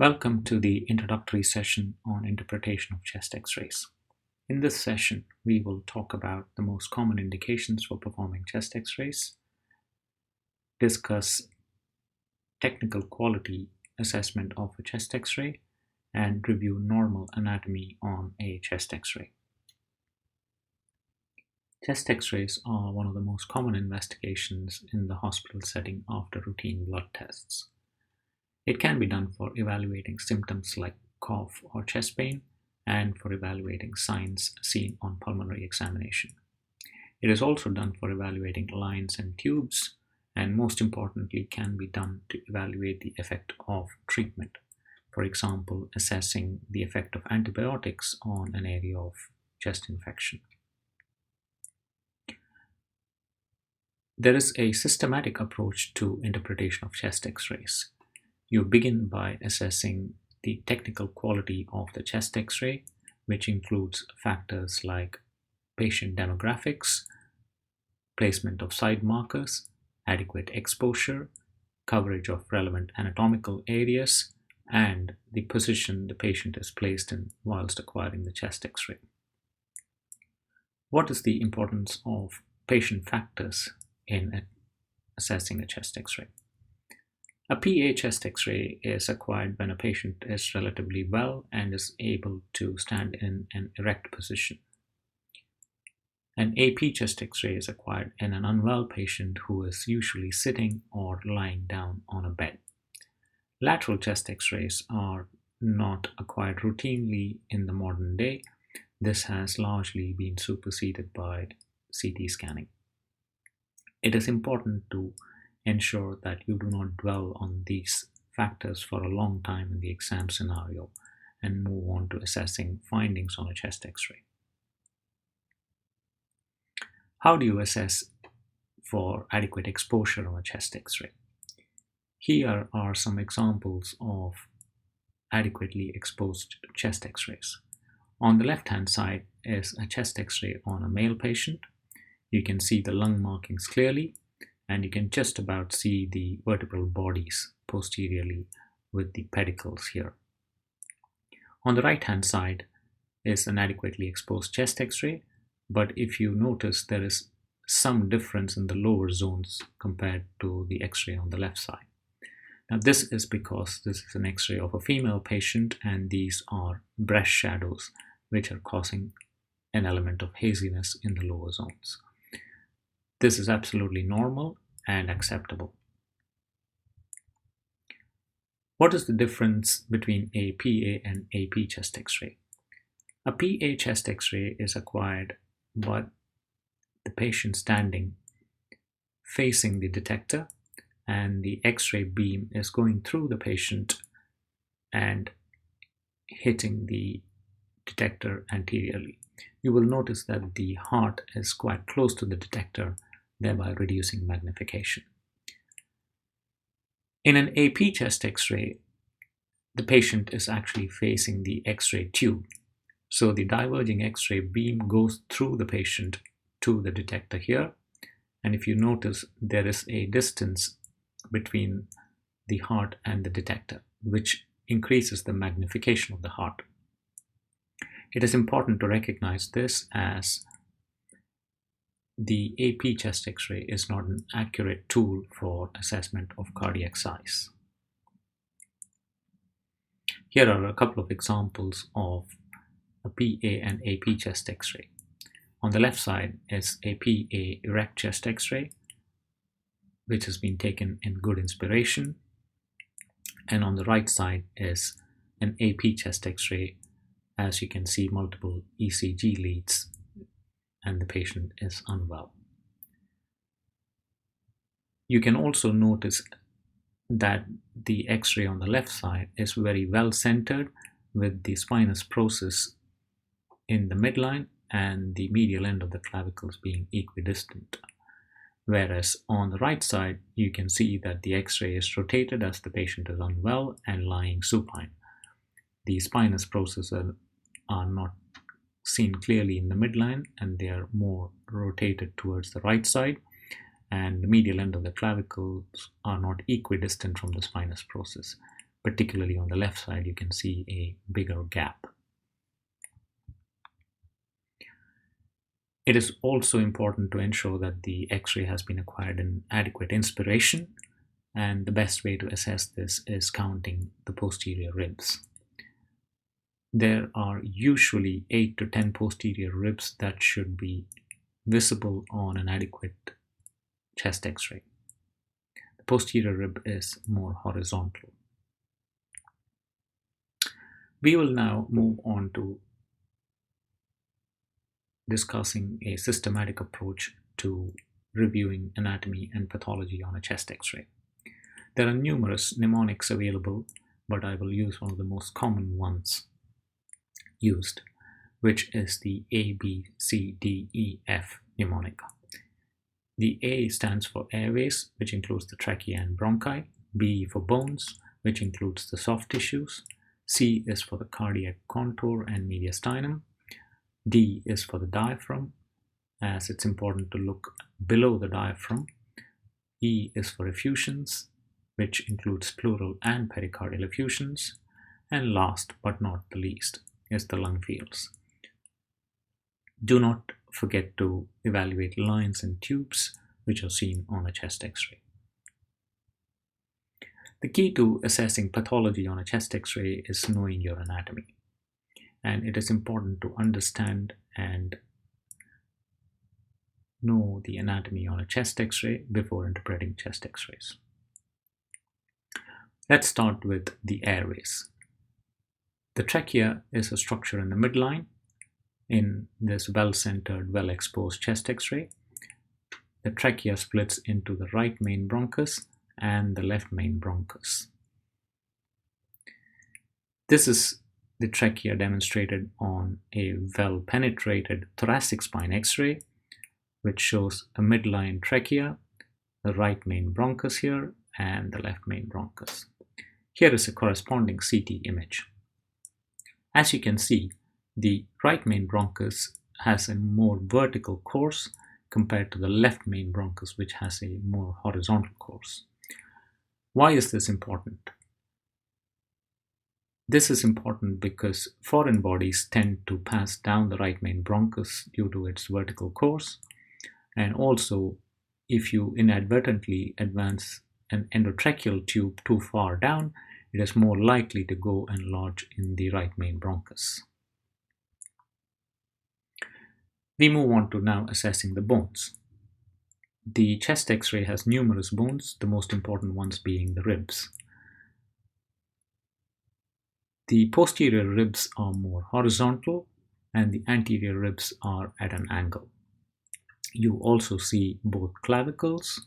Welcome to the introductory session on interpretation of chest X-rays. In this session, we will talk about the most common indications for performing chest X-rays, discuss technical quality assessment of a chest X-ray, and review normal anatomy on a chest X-ray. Chest X-rays are one of the most common investigations in the hospital setting after routine blood tests. It can be done for evaluating symptoms like cough or chest pain and for evaluating signs seen on pulmonary examination. It is also done for evaluating lines and tubes, and most importantly can be done to evaluate the effect of treatment. For example, assessing the effect of antibiotics on an area of chest infection. There is a systematic approach to interpretation of chest X-rays. You begin by assessing the technical quality of the chest X-ray, which includes factors like patient demographics, placement of side markers, adequate exposure, coverage of relevant anatomical areas, and the position the patient is placed in whilst acquiring the chest X-ray. What is the importance of patient factors in assessing a chest X-ray? A PA chest X-ray is acquired when a patient is relatively well and is able to stand in an erect position. An AP chest X-ray is acquired in an unwell patient who is usually sitting or lying down on a bed. Lateral chest X-rays are not acquired routinely in the modern day. This has largely been superseded by CT scanning. It is important to ensure that you do not dwell on these factors for a long time in the exam scenario and move on to assessing findings on a chest X-ray. How do you assess for adequate exposure on a chest X-ray? Here are some examples of adequately exposed chest X-rays. On the left-hand side is a chest X-ray on a male patient. You can see the lung markings clearly, and you can just about see the vertebral bodies posteriorly with the pedicles here. On the right-hand side is an adequately exposed chest X-ray, but if you notice there is some difference in the lower zones compared to the X-ray on the left side. Now this is because this is an X-ray of a female patient and these are breast shadows which are causing an element of haziness in the lower zones. This is absolutely normal and acceptable. What is the difference between a PA and AP chest X-ray? A PA chest X-ray is acquired by the patient standing facing the detector, and the X-ray beam is going through the patient and hitting the detector anteriorly. You will notice that the heart is quite close to the detector, thereby reducing magnification. In an AP chest X-ray, the patient is actually facing the X-ray tube. So the diverging X-ray beam goes through the patient to the detector here. And if you notice, there is a distance between the heart and the detector, which increases the magnification of the heart. It is important to recognize this, as the AP chest X-ray is not an accurate tool for assessment of cardiac size. Here are a couple of examples of a PA and AP chest X-ray. On the left side is a PA erect chest X-ray, which has been taken in good inspiration. And on the right side is an AP chest X-ray. As you can see, multiple ECG leads and the patient is unwell. You can also notice that the X-ray on the left side is very well centered, with the spinous process in the midline and the medial end of the clavicles being equidistant. Whereas on the right side, you can see that the X-ray is rotated as the patient is unwell and lying supine. The spinous processes are not seen clearly in the midline and they are more rotated towards the right side, and the medial end of the clavicles are not equidistant from the spinous process. particularly on the left side, you can see a bigger gap. It is also important to ensure that the X-ray has been acquired in adequate inspiration, and the best way to assess this is counting the posterior ribs. There are usually 8 to 10 posterior ribs that should be visible on an adequate chest X-ray. The posterior rib is more horizontal. We will now move on to discussing a systematic approach to reviewing anatomy and pathology on a chest X-ray. There are numerous mnemonics available, but I will use one of the most common ones used, which is the A, B, C, D, E, F mnemonic. The A stands for airways, which includes the trachea and bronchi. B for bones, which includes the soft tissues. C is for the cardiac contour and mediastinum. D is for the diaphragm, as it's important to look below the diaphragm. E is for effusions, which includes pleural and pericardial effusions. And last but not the least is the lung fields. Do not forget to evaluate lines and tubes, which are seen on a chest X-ray. The key to assessing pathology on a chest X-ray is knowing your anatomy. And it is important to understand and know the anatomy on a chest X-ray before interpreting chest X-rays. Let's start with the airways. The trachea is a structure in the midline in this well-centered, well-exposed chest X-ray. The trachea splits into the right main bronchus and the left main bronchus. This is the trachea demonstrated on a well-penetrated thoracic spine X-ray, which shows a midline trachea, the right main bronchus here, and the left main bronchus. Here is a corresponding CT image. As you can see, the right main bronchus has a more vertical course compared to the left main bronchus, which has a more horizontal course. Why is this important? This is important because foreign bodies tend to pass down the right main bronchus due to its vertical course, and also if you inadvertently advance an endotracheal tube too far down, it is more likely to go and lodge in the right main bronchus. We move on to now assessing the bones. The chest X-ray has numerous bones, the most important ones being the ribs. The posterior ribs are more horizontal and the anterior ribs are at an angle. You also see both clavicles,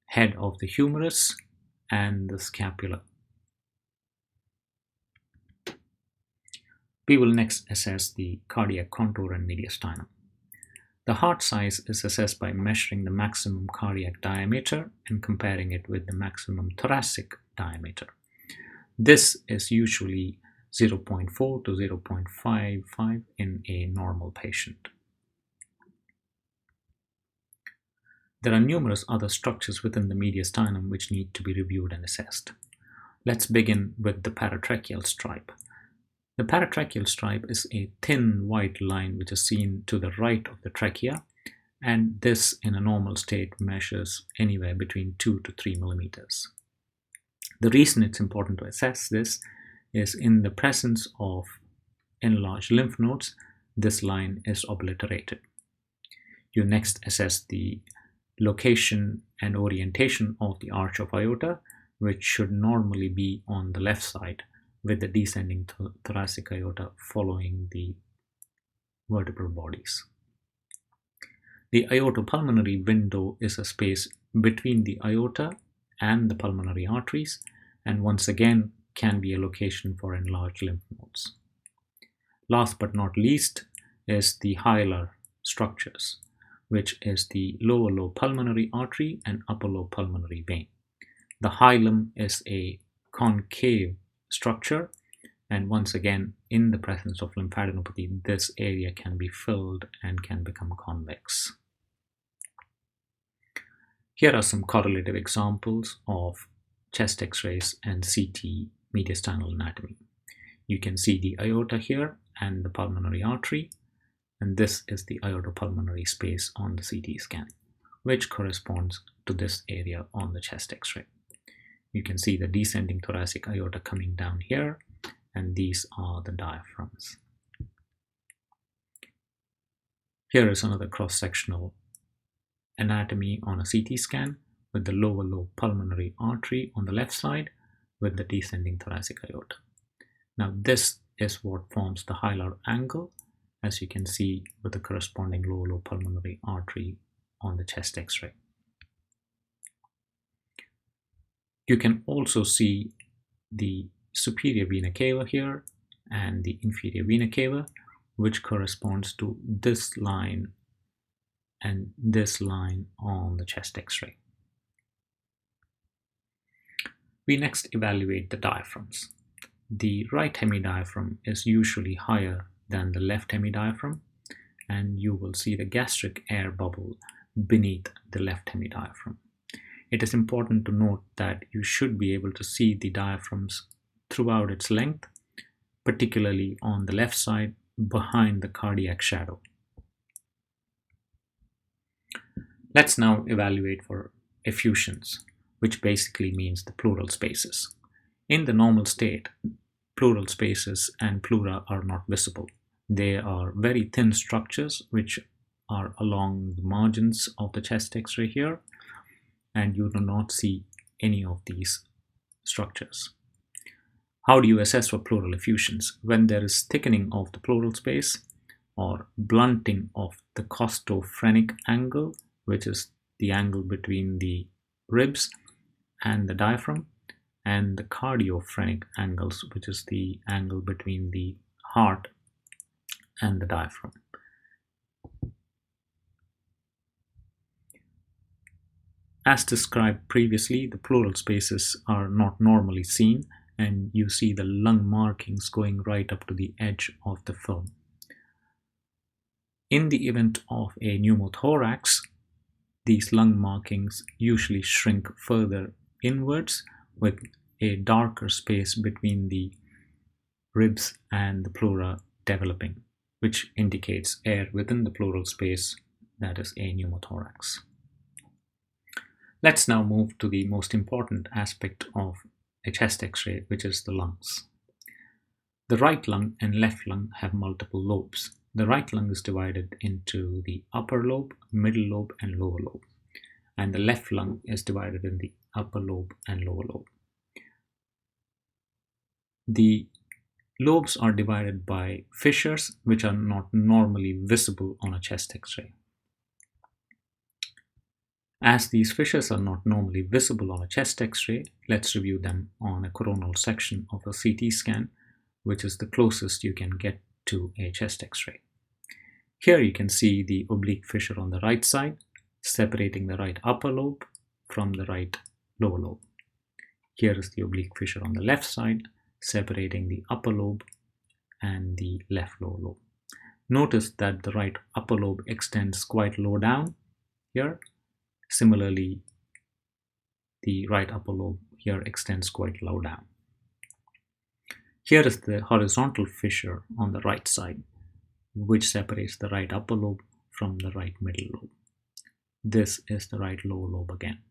head of the humerus, and the scapula. We will next assess the cardiac contour and mediastinum. The heart size is assessed by measuring the maximum cardiac diameter and comparing it with the maximum thoracic diameter. This is usually 0.4 to 0.55 in a normal patient. There are numerous other structures within the mediastinum which need to be reviewed and assessed. Let's begin with the paratracheal stripe. The paratracheal stripe is a thin white line which is seen to the right of the trachea, and this in a normal state measures anywhere between 2 to 3 millimeters. The reason it's important to assess this is in the presence of enlarged lymph nodes, this line is obliterated. You next assess the location and orientation of the arch of aorta, which should normally be on the left side, with the descending thoracic aorta following the vertebral bodies. The aortopulmonary window is a space between the aorta and the pulmonary arteries, and once again can be a location for enlarged lymph nodes. Last but not least is the hilar structures, which is the lower lobe pulmonary artery and upper lobe pulmonary vein. The hilum is a concave structure, and once again, in the presence of lymphadenopathy, this area can be filled and can become convex. Here are some correlative examples of chest x-rays and CT mediastinal anatomy. You can see the aorta here and the pulmonary artery, and this is the aortopulmonary space on the CT scan, which corresponds to this area on the chest x-ray. You can see the descending thoracic aorta coming down here, and these are the diaphragms. Here is another cross-sectional anatomy on a CT scan with the lower lobe pulmonary artery on the left side with the descending thoracic aorta. Now this is what forms the hilar angle, as you can see with the corresponding lower lobe pulmonary artery on the chest x-ray. You can also see the superior vena cava here and the inferior vena cava, which corresponds to this line and this line on the chest x-ray. We next evaluate the diaphragms. The right hemidiaphragm is usually higher than the left hemidiaphragm, and you will see the gastric air bubble beneath the left hemidiaphragm. It is important to note that you should be able to see the diaphragms throughout its length, particularly on the left side behind the cardiac shadow. Let's now evaluate for effusions, which basically means the pleural spaces. In the normal state, pleural spaces and pleura are not visible. They are very thin structures which are along the margins of the chest x-ray here, and you do not see any of these structures. How do you assess for pleural effusions? When there is thickening of the pleural space or blunting of the costophrenic angle, which is the angle between the ribs and the diaphragm, and the cardiophrenic angles, which is the angle between the heart and the diaphragm. As described previously, the pleural spaces are not normally seen, and you see the lung markings going right up to the edge of the film. In the event of a pneumothorax, these lung markings usually shrink further inwards with a darker space between the ribs and the pleura developing, which indicates air within the pleural space, that is a pneumothorax. Let's now move to the most important aspect of a chest x-ray, which is the lungs. The right lung and left lung have multiple lobes. The right lung is divided into the upper lobe, middle lobe, and lower lobe. And the left lung is divided in the upper lobe and lower lobe. The lobes are divided by fissures, which are not normally visible on a chest x-ray. As these fissures are not normally visible on a chest x-ray, let's review them on a coronal section of a CT scan, which is the closest you can get to a chest x-ray. Here you can see the oblique fissure on the right side, separating the right upper lobe from the right lower lobe. Here is the oblique fissure on the left side, separating the upper lobe and the left lower lobe. Notice that the right upper lobe extends quite low down here. Similarly, the right upper lobe here extends quite low down. Here is the horizontal fissure on the right side, which separates the right upper lobe from the right middle lobe. This is the right lower lobe again.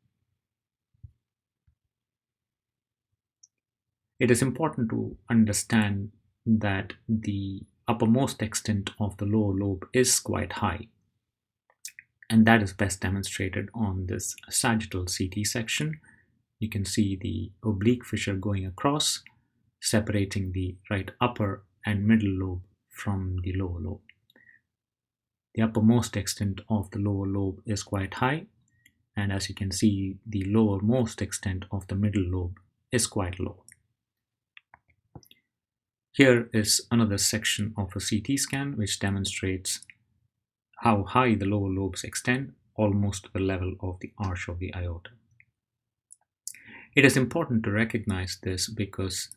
It is important to understand that the uppermost extent of the lower lobe is quite high, and that is best demonstrated on this sagittal CT section. You can see the oblique fissure going across, separating the right upper and middle lobe from the lower lobe. The uppermost extent of the lower lobe is quite high, and as you can see, the lowermost extent of the middle lobe is quite low. Here is another section of a CT scan which demonstrates how high the lower lobes extend, almost to the level of the arch of the aorta. It is important to recognize this because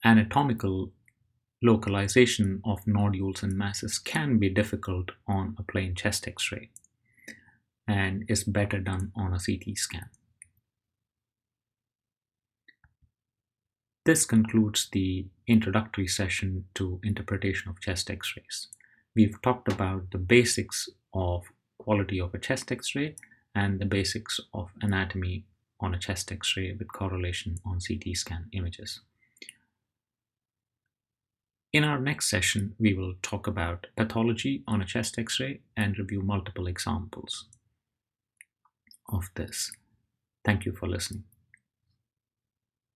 anatomical localization of nodules and masses can be difficult on a plain chest x-ray and is better done on a CT scan. This concludes the introductory session to interpretation of chest X-rays. We've talked about the basics of quality of a chest X-ray and the basics of anatomy on a chest X-ray with correlation on CT scan images. In our next session, we will talk about pathology on a chest X-ray and review multiple examples of this. Thank you for listening.